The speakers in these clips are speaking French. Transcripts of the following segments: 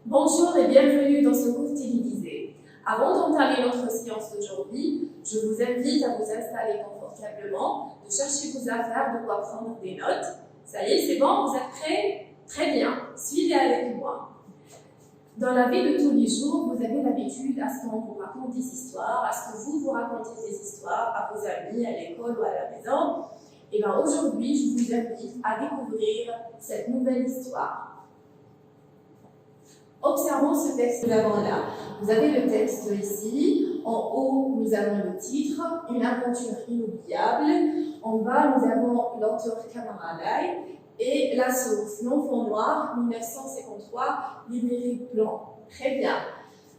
Bonjour et bienvenue dans ce cours télévisé. Avant d'entamer notre séance d'aujourd'hui, je vous invite à vous installer confortablement, de chercher vos affaires, de quoi prendre des notes. Ça y est, c'est bon, vous êtes prêts? Très bien, suivez avec moi. Dans la vie de tous les jours, vous avez l'habitude à ce qu'on vous raconte des histoires, à ce que vous racontez des histoires à vos amis, à l'école ou à la maison. Et bien aujourd'hui, je vous invite à découvrir cette nouvelle histoire. Observons ce texte là. Vous avez le texte ici. En haut, nous avons le titre, Une aventure inoubliable. En bas, nous avons l'auteur Kamara Lai et la source, L'Enfant Noir, 1953, librairie Plon. Très bien.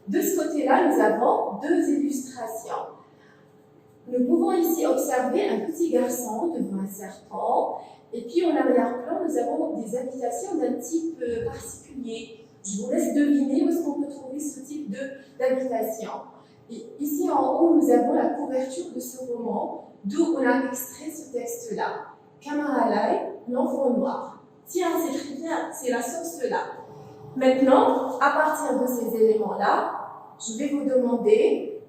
De ce côté-là, nous avons deux illustrations. Nous pouvons ici observer un petit garçon devant un serpent. Et puis, en arrière-plan, nous avons des habitations d'un type particulier. Je vous laisse deviner où est-ce qu'on peut trouver ce type d'habitation. Et ici en haut, nous avons la couverture de ce roman, d'où on a extrait ce texte-là. Kamara Lai, L'Enfant Noir. Tiens, c'est très bien, c'est la source là. Maintenant, à partir de ces éléments-là, je vais vous demander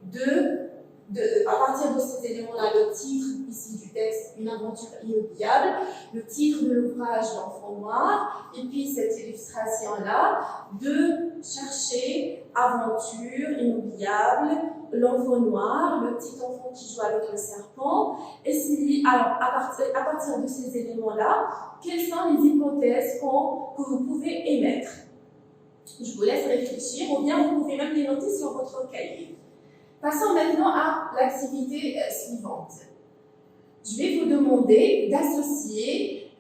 à partir de ces éléments-là, le titre ici du texte, Une aventure inoubliable, le titre de l'ouvrage, L'Enfant Noir, et puis cette illustration-là, de chercher aventure inoubliable, l'enfant noir, le petit enfant qui joue avec le serpent. Alors, à partir de ces éléments-là, quelles sont les hypothèses que vous pouvez émettre? Je vous laisse réfléchir, ou bien vous pouvez même les noter sur votre cahier. Passons maintenant à l'activité suivante. Je vais vous demander d'associer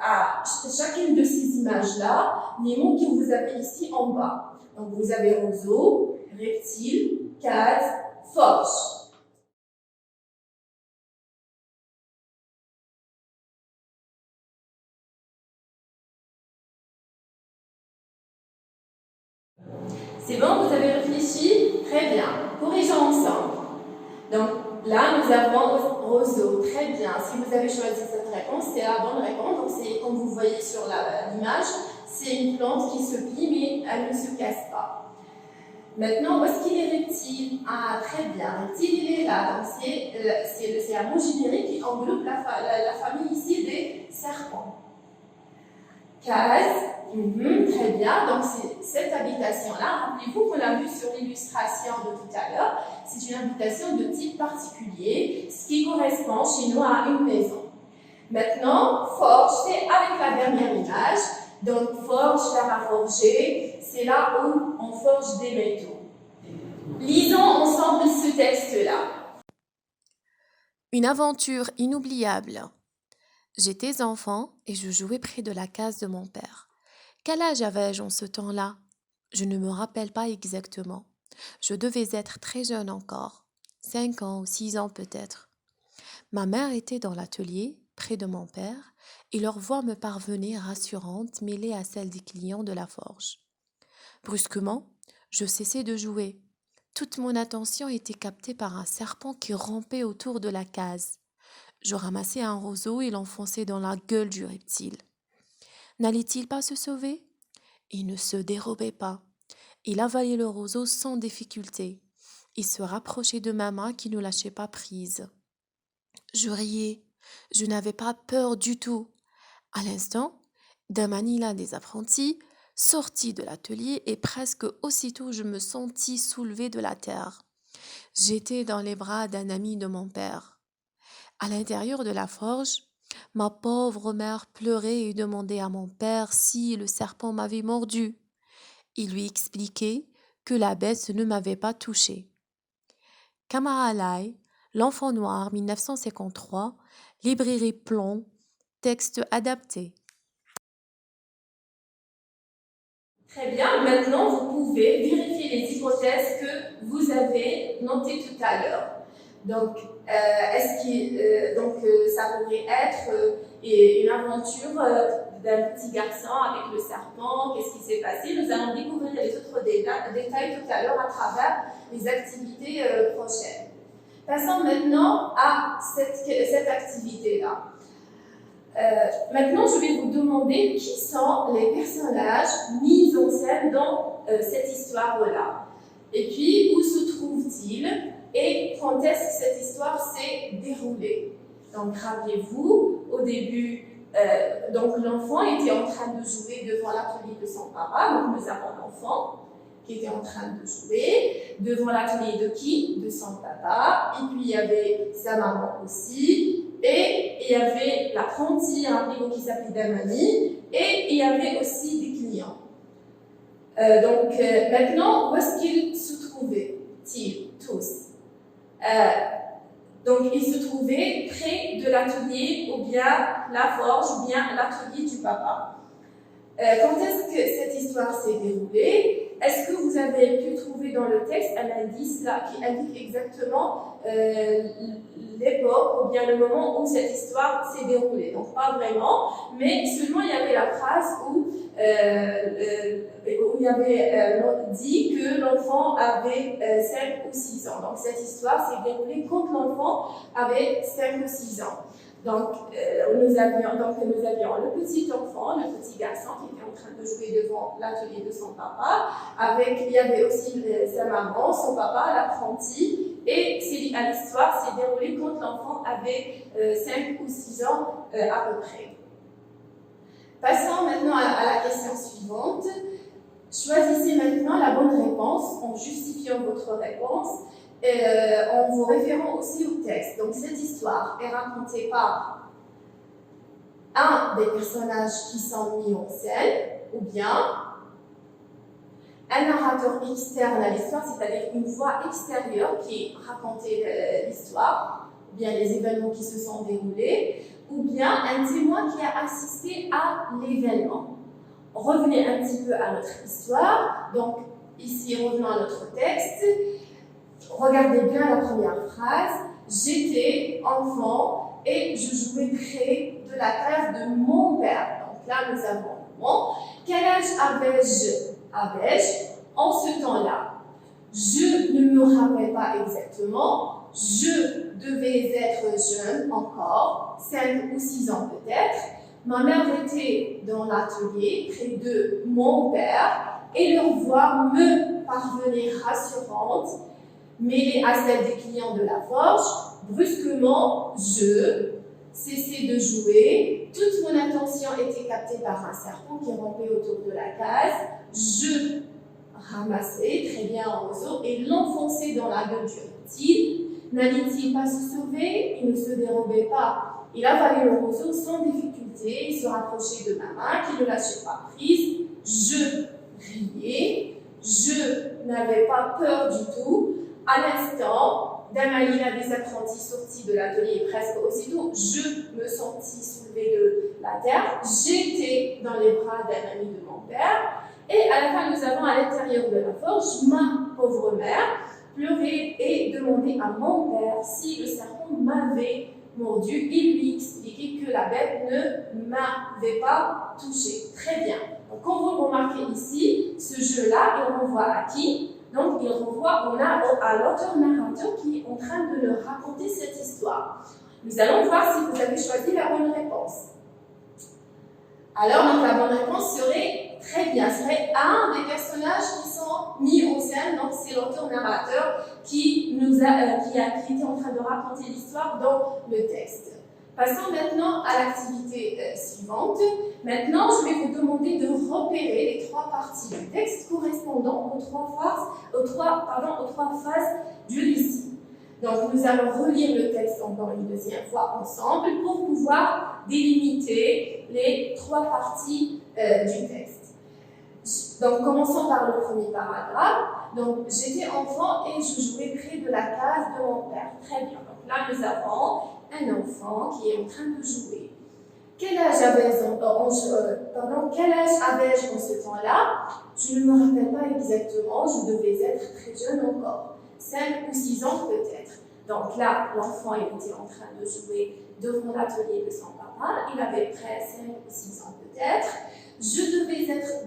à chacune de ces images-là les mots que vous avez ici en bas. Donc vous avez roseau, reptile, case, forge. C'est bon, vous avez réfléchi? Très bien. Corrigeons ensemble. Donc là, nous avons roseau. Très bien. Si vous avez choisi cette réponse, c'est la bonne réponse. Donc c'est comme vous voyez sur l'image, c'est une plante qui se plie, mais elle ne se casse pas. Maintenant, où est-ce qu'il est reptile? Ah, très bien. Reptile, il est là. Donc c'est un mot générique qui englobe la famille ici des serpents. Case. Très bien, donc c'est cette habitation-là, rappelez-vous qu'on l'a vu sur l'illustration de tout à l'heure, c'est une habitation de type particulier, ce qui correspond chez nous à une maison. Maintenant, forge, c'est avec la dernière image, donc forge, faire à forger, c'est là où on forge des métaux. Lisons ensemble ce texte-là. Une aventure inoubliable. J'étais enfant et je jouais près de la case de mon père. Quel âge avais-je en ce temps-là? Je ne me rappelle pas exactement. Je devais être très jeune encore, 5 ans ou 6 ans peut-être. Ma mère était dans l'atelier, près de mon père, et leur voix me parvenait rassurante, mêlée à celle des clients de la forge. Brusquement, je cessai de jouer. Toute mon attention était captée par un serpent qui rampait autour de la case. Je ramassai un roseau et l'enfonçai dans la gueule du reptile. N'allait-il pas se sauver? Il ne se dérobait pas. Il avalait le roseau sans difficulté. Il se rapprochait de ma main qui ne lâchait pas prise. Je riais. Je n'avais pas peur du tout. À l'instant, Damanila des apprentis sortit de l'atelier et presque aussitôt je me sentis soulevée de la terre. J'étais dans les bras d'un ami de mon père. À l'intérieur de la forge, ma pauvre mère pleurait et demandait à mon père si le serpent m'avait mordu. Il lui expliquait que la bête ne m'avait pas touché. Kamara Lai, L'Enfant Noir, 1953, librairie Plon, texte adapté. Très bien, maintenant vous pouvez vérifier les hypothèses que vous avez notées tout à l'heure. Donc, ça pourrait être une aventure d'un petit garçon avec le serpent, qu'est-ce qui s'est passé? Nous allons découvrir les autres détails tout à l'heure à travers les activités prochaines. Passons maintenant à cette activité-là. Maintenant, je vais vous demander qui sont les personnages mis en scène dans cette histoire-là. Et puis, où se trouvent-ils et quand est-ce que cette histoire s'est déroulée? Donc, rappelez-vous, au début, donc l'enfant était en train de jouer devant l'atelier de son papa. Donc, nous avons l'enfant qui était en train de jouer devant l'atelier de qui? De son papa. Et puis, il y avait sa maman aussi. Et il y avait l'apprenti, un livre qui s'appelait Damani. Et il y avait aussi des clients. Maintenant, où est-ce qu'ils se trouvaient-ils tous? Donc, ils se trouvaient près de l'atelier ou bien la forge ou bien l'atelier du papa. Quand est-ce que cette histoire s'est déroulée? Est-ce que vous avez pu trouver dans le texte un indice là qui indique exactement l'époque ou bien le moment où cette histoire s'est déroulée? Donc, pas vraiment, mais seulement il y avait la phrase où il y avait dit que l'enfant avait 5 ou 6 ans. Donc, cette histoire s'est déroulée quand l'enfant avait 5 ou 6 ans. Donc, nous avions le petit enfant, le petit garçon qui était en train de jouer devant l'atelier de son papa. Il y avait aussi sa maman, son papa, l'apprenti. Et l'histoire s'est déroulée quand l'enfant avait 5 ou 6 ans à peu près. Passons maintenant à la question suivante. Choisissez maintenant la bonne réponse en justifiant votre réponse. En vous référant aussi au texte. Donc, cette histoire est racontée par un des personnages qui sont mis en scène, ou bien un narrateur externe à l'histoire, c'est-à-dire une voix extérieure qui racontait l'histoire, ou bien les événements qui se sont déroulés, ou bien un témoin qui a assisté à l'événement. Revenez un petit peu à notre histoire. Donc, ici, revenons à notre texte. Regardez bien la première phrase. J'étais enfant et je jouais près de la case de mon père. Donc là, nous avons mon. Quel âge avais-je en ce temps-là? Je ne me rappelle pas exactement. Je devais être jeune encore, 5 ou 6 ans peut-être. Ma mère était dans l'atelier près de mon père et leur voix me parvenait rassurante. Mêlée à celle des clients de la forge, brusquement, je cessais de jouer. Toute mon attention était captée par un serpent qui rampait autour de la case. Je ramassais très bien un roseau et l'enfonçais dans la gueule du reptile. N'allait-il pas se sauver? Il ne se dérobait pas. Il avalait le roseau sans difficulté. Il se rapprochait de ma main qui ne lâchait pas prise. Je riais. Je n'avais pas peur du tout. À l'instant, Damani, l'un des apprentis sortis de l'atelier presque aussitôt, je me sentis soulevée de la terre. J'étais dans les bras d'un ami de mon père. Et à la fin, nous avons à l'intérieur de la forge ma pauvre mère pleurait et demandait à mon père si le serpent m'avait mordu. Il lui expliquait que la bête ne m'avait pas touché. Très bien. Donc, quand vous remarquez ici, ce jeu-là, il renvoie à qui? Donc, il renvoie à l'auteur narrateur qui est en train de leur raconter cette histoire. Nous allons voir si vous avez choisi la bonne réponse. Alors, donc, la bonne réponse serait très bien, serait un des personnages qui sont mis en scène. Donc, c'est l'auteur narrateur qui était en train de raconter l'histoire dans le texte. Passons maintenant à l'activité suivante. Maintenant, je vais vous demander de repérer les 3 parties du texte correspondant aux 3 phases du récit. Donc, nous allons relire le texte encore une deuxième fois ensemble pour pouvoir délimiter les 3 parties du texte. Donc, commençons par le premier paragraphe. Donc, j'étais enfant et je jouais près de la case de mon père. Très bien. Donc là, nous avons un enfant qui est en train de jouer. Quel âge avais-je en ce temps-là? Je ne me rappelle pas exactement, je devais être très jeune encore, 5 ou 6 ans peut-être. Donc là, l'enfant il était en train de jouer devant l'atelier de son papa, il avait près 5 ou 6 ans peut-être. Je devais être,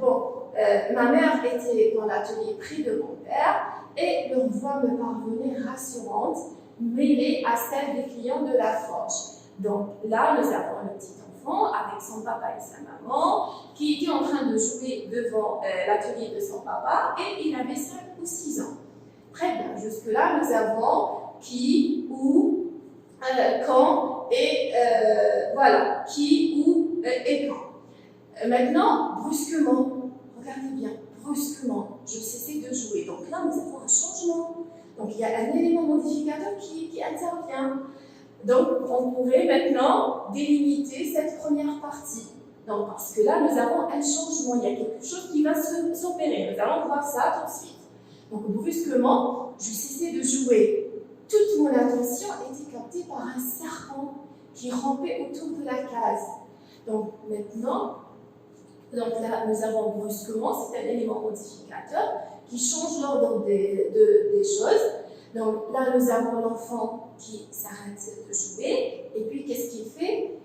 ma mère était dans l'atelier près de mon père et leur voix me parvenait rassurante, mêlée à celle des clients de la forge. Donc là, nous avons le petit enfant enfant avec son papa et sa maman qui était en train de jouer devant l'atelier de son papa et il avait 5 ou 6 ans. Très bien, jusque-là, nous avons qui, où, quand et voilà, qui, où et quand. Maintenant, brusquement, regardez bien, brusquement, je cessais de jouer. Donc là, nous avons un changement. Donc il y a un élément modificateur qui intervient. Donc on pourrait maintenant délimiter cette première partie. Donc, parce que là, nous avons un changement, il y a quelque chose qui va s'opérer. Nous allons voir ça tout de suite. Donc brusquement, je cessais de jouer. Toute mon attention était captée par un serpent qui rampait autour de la case. Donc maintenant, là, nous avons brusquement, c'est un élément modificateur qui change l'ordre des choses. Donc là, nous avons l'enfant qui s'arrête de jouer. Et puis, qu'est-ce qu'il fait?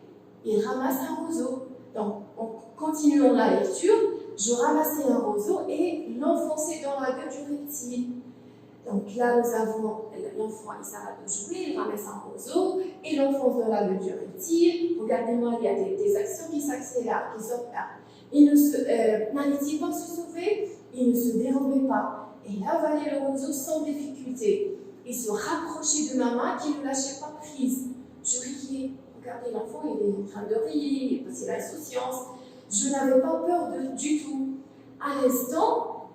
Il ramasse un roseau. Donc, en continuant la lecture, je ramassais un roseau et l'enfonçais dans la gueule du reptile. Donc là, nous avons l'enfant, il s'arrête de jouer, il ramasse un roseau et l'enfonce dans la gueule du reptile. Regardez-moi, il y a des actions qui s'accélèrent, qui s'opèrent. N'allait-il pas se sauver? Il ne se dérobait pas. Et il avalait le roseau sans difficulté. Il se rapprochait de ma main qui ne lâchait pas prise. Je riais. Regardez, l'enfant, il est en train de rire, c'est l'insouciance. Je n'avais pas peur du tout. À l'instant,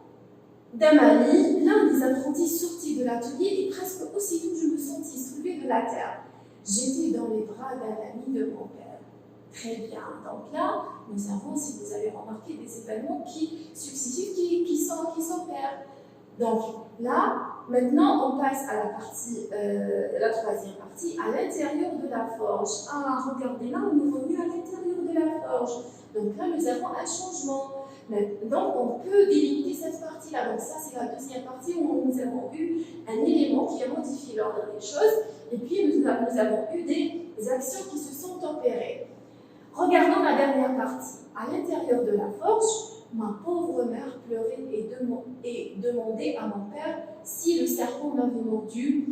d'Amalie, l'un des apprentis sortit de l'atelier et presque aussitôt je me sentis soulevée de la terre. J'étais dans les bras d'un ami de mon père. Très bien. Donc là, nous avons, si vous avez remarqué, des événements successifs qui s'opèrent. Donc là, maintenant, on passe à la partie, la troisième partie, à l'intérieur de la forge. Ah, regardez là, on est revenu à l'intérieur de la forge. Donc là, nous avons un changement. Donc, on peut délimiter cette partie-là. Donc ça, c'est la deuxième partie où nous avons eu un élément qui a modifié l'ordre des choses. Et puis, nous avons eu des actions qui se sont opérées. Regardons la dernière partie. À l'intérieur de la forge, ma pauvre mère pleurait et demandait à mon père si le serpent m'avait mordu.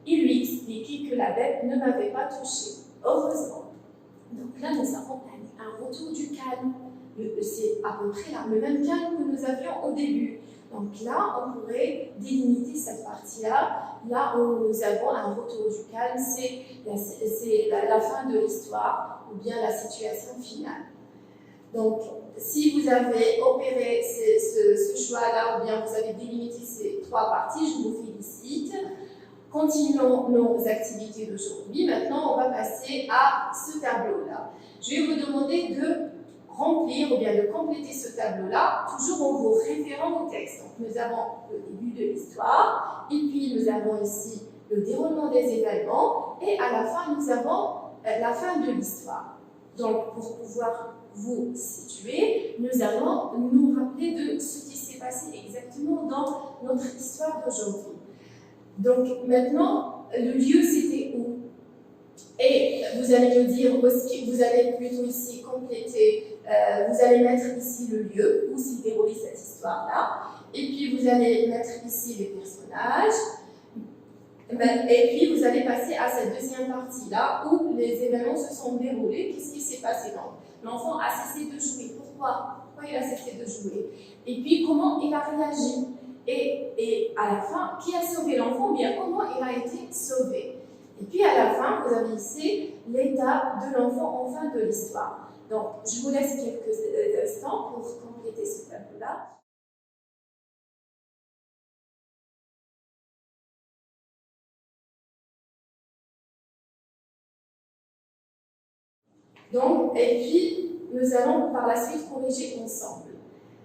Il lui expliquait que la bête ne m'avait pas touché. Heureusement. Donc là, nous avons un retour du calme. C'est à peu près le même calme que nous avions au début. Donc là, on pourrait délimiter cette partie-là. Là où nous avons un retour du calme, c'est la fin de l'histoire ou bien la situation finale. Donc, si vous avez opéré ce choix-là ou bien vous avez délimité ces trois parties, je vous félicite. Continuons nos activités d'aujourd'hui. Maintenant, on va passer à ce tableau-là. Je vais vous demander de remplir ou bien de compléter ce tableau-là, toujours en vous référant au texte. Donc, nous avons le début de l'histoire, et puis nous avons ici le déroulement des événements, et à la fin, nous avons la fin de l'histoire. Donc, pour pouvoir vous situer, nous allons nous rappeler de ce qui s'est passé exactement dans notre histoire d'aujourd'hui. Donc, maintenant, le lieu, c'était où? Et vous allez me dire, vous allez plutôt ici compléter, vous allez mettre ici le lieu où s'est déroulée cette histoire-là, et puis vous allez mettre ici les personnages, et puis vous allez passer à cette deuxième partie-là où les événements se sont déroulés. Qu'est-ce qui s'est passé? Donc, l'enfant a cessé de jouer. Pourquoi il a cessé de jouer? Et puis, comment il a réagi? Et à la fin, qui a sauvé l'enfant? Ou bien comment il a été sauvé? Et puis à la fin, vous avez ici l'état de l'enfant en fin de l'histoire. Donc, je vous laisse quelques instants pour compléter ce tableau-là. Donc, et puis, nous allons par la suite corriger ensemble.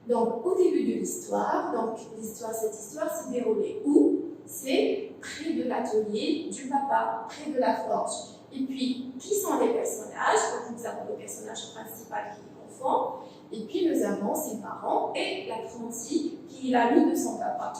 Donc, au début de l'histoire, cette histoire s'est déroulée où? C'est près de l'atelier du papa, près de la forge. Et puis, qui sont les personnages? Donc, nous avons le personnage principal qui est l'enfant, et puis nous avons ses parents et l'apprenti qui est l'ami de son papa.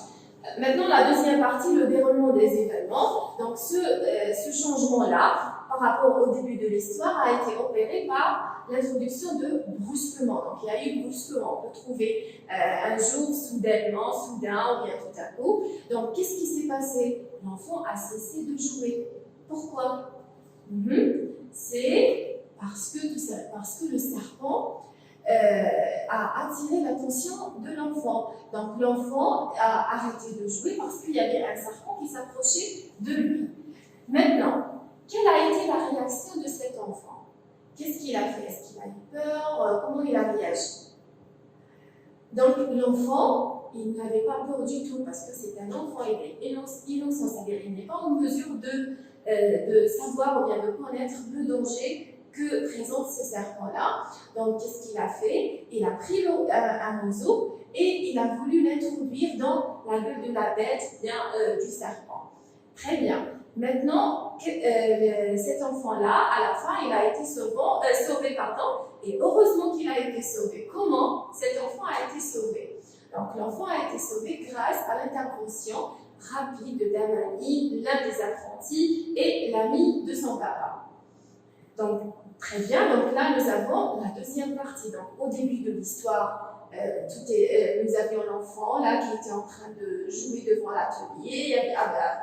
Maintenant, la deuxième partie, le déroulement des événements. Donc, ce changement-là, par rapport au début de l'histoire, a été opéré par l'introduction de brusquement. Donc, il y a eu brusquement. On peut trouver un jour, soudainement, soudain, ou bien tout à coup. Donc, qu'est-ce qui s'est passé? L'enfant a cessé de jouer. Pourquoi? C'est parce que le serpent a attiré l'attention de l'enfant. Donc l'enfant a arrêté de jouer parce qu'il y avait un serpent qui s'approchait de lui. Maintenant, quelle a été la réaction de cet enfant? Qu'est-ce qu'il a fait? Est-ce qu'il a eu peur? Comment il a réagi? Donc l'enfant, il n'avait pas peur du tout parce que c'est un enfant innocent, c'est-à-dire il n'est pas en mesure de savoir ou bien de connaître le danger que présente ce serpent-là. Donc qu'est-ce qu'il a fait? Il a pris un oiseau et il a voulu l'introduire dans la gueule de la bête, bien du serpent. Très bien. Maintenant, cet enfant-là, à la fin, il a été sauvé, et heureusement qu'il a été sauvé. Comment cet enfant a été sauvé? Donc, l'enfant a été sauvé grâce à l'intervention rapide d'un ami, l'un des apprentis et l'ami de son papa. Donc, très bien. Donc là, nous avons la deuxième partie. Donc, au début de l'histoire, nous avions l'enfant là qui était en train de jouer devant l'atelier.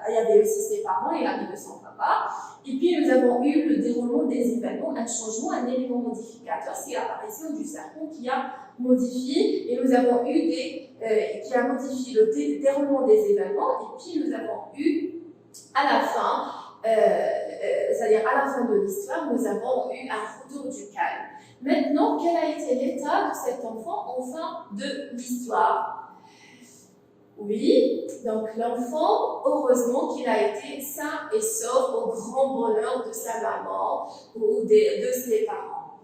Il y avait aussi ses parents et l'ami de son papa. Et puis nous avons eu le déroulement des événements, un changement, un élément modificateur, c'est l'apparition du serpent qui a modifié. Et nous avons eu qui a modifié le déroulement des événements. Et puis nous avons eu à la fin, c'est-à-dire à la fin de l'histoire, nous avons eu un retour du calme. Maintenant, quel a été l'état de cet enfant en fin de l'histoire? Oui, donc l'enfant, heureusement qu'il a été sain et sauf au grand bonheur de sa maman ou de ses parents.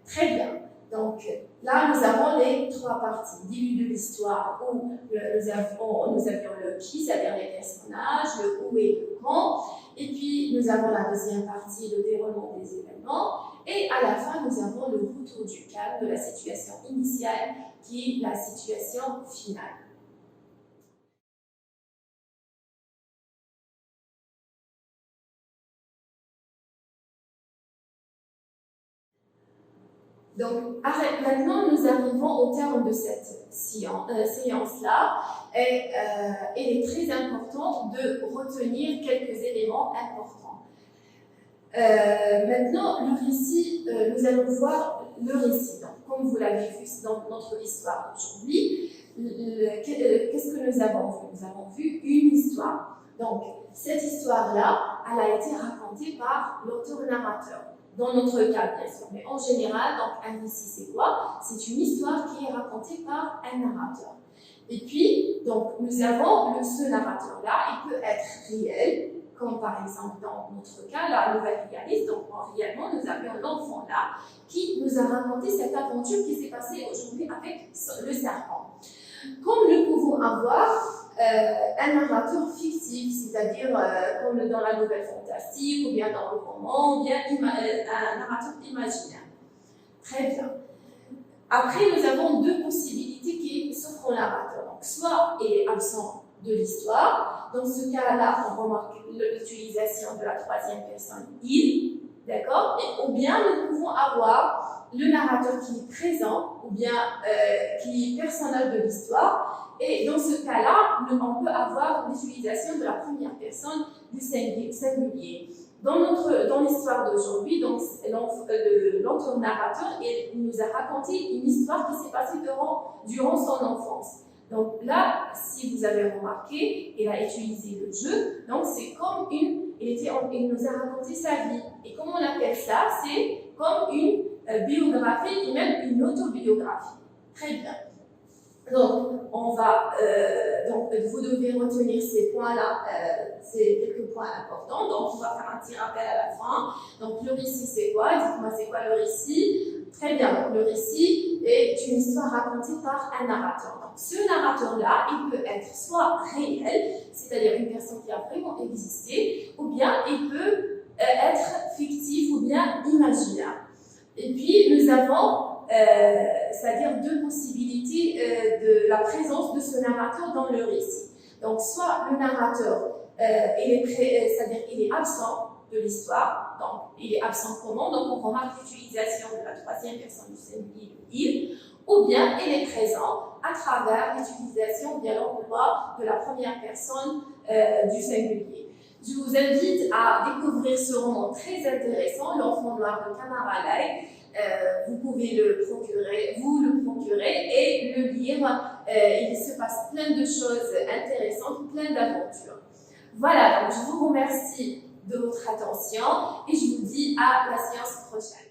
Très bien. Donc là, nous avons les trois parties. Début de l'histoire où nous avions le qui, c'est-à-dire les personnages, le où et le quand. Et puis, nous avons la deuxième partie, le déroulement des événements. Et à la fin, nous avons le retour du calme de la situation initiale qui est la situation finale. Donc, maintenant, nous arrivons au terme de cette séance-là et il est très important de retenir quelques éléments importants. Maintenant, le récit, nous allons voir le récit. Donc, comme vous l'avez vu dans notre histoire d'aujourd'hui, qu'est-ce que nous avons vu? Nous avons vu une histoire. Donc, cette histoire-là, elle a été racontée par l'auteur-narrateur. Dans notre cas, bien sûr, mais en général, donc un récit, c'est quoi? C'est une histoire qui est racontée par un narrateur. Et puis, donc, nous avons ce narrateur-là, il peut être réel, comme par exemple dans notre cas, la nouvelle réaliste. Donc, réellement, nous avions l'enfant là qui nous a raconté cette aventure qui s'est passée aujourd'hui avec le serpent. Comme nous pouvons avoir un narrateur fictif, c'est-à-dire comme dans la nouvelle fantastique, ou bien dans le roman, ou bien un narrateur imaginaire. Très bien. Après, nous avons deux possibilités qui s'offrent au narrateur. Donc, soit il est absent de l'histoire. Dans ce cas-là, on remarque l'utilisation de la troisième personne il, d'accord? Ou bien nous pouvons avoir le narrateur qui est présent, ou bien qui est personnel de l'histoire. Et dans ce cas-là, on peut avoir l'utilisation de la première personne du singulier. Dans l'histoire d'aujourd'hui, l'auteur narrateur nous a raconté une histoire qui s'est passée durant son enfance. Donc là, si vous avez remarqué, il a utilisé le jeu. Donc c'est comme il nous a raconté sa vie. Et comment on appelle ça? C'est comme une biographie et même une autobiographie. Très bien. Donc, donc vous devez retenir ces points-là, c'est quelques points importants. Donc, on va faire un petit rappel à la fin. Donc, le récit, c'est quoi? Dites-moi, c'est quoi le récit? Très bien. Donc, le récit est une histoire racontée par un narrateur. Donc, ce narrateur-là, il peut être soit réel, c'est-à-dire une personne qui a vraiment existé, ou bien il peut être fictif ou bien imaginaire. Et puis, nous avons c'est-à-dire deux possibilités de la présence de ce narrateur dans le récit. Donc, soit le narrateur, c'est-à-dire il est absent de l'histoire, donc il est absent comment? Donc, on remarque l'utilisation de la troisième personne du singulier, il, ou bien il est présent à travers l'utilisation, bien l'emploi de la première personne du singulier. Je vous invite à découvrir ce roman très intéressant, L'Enfant Noir de Kamara Lai. Vous pouvez vous le procurer et le lire. Il se passe plein de choses intéressantes, plein d'aventures. Voilà, donc je vous remercie de votre attention et je vous dis à la séance prochaine.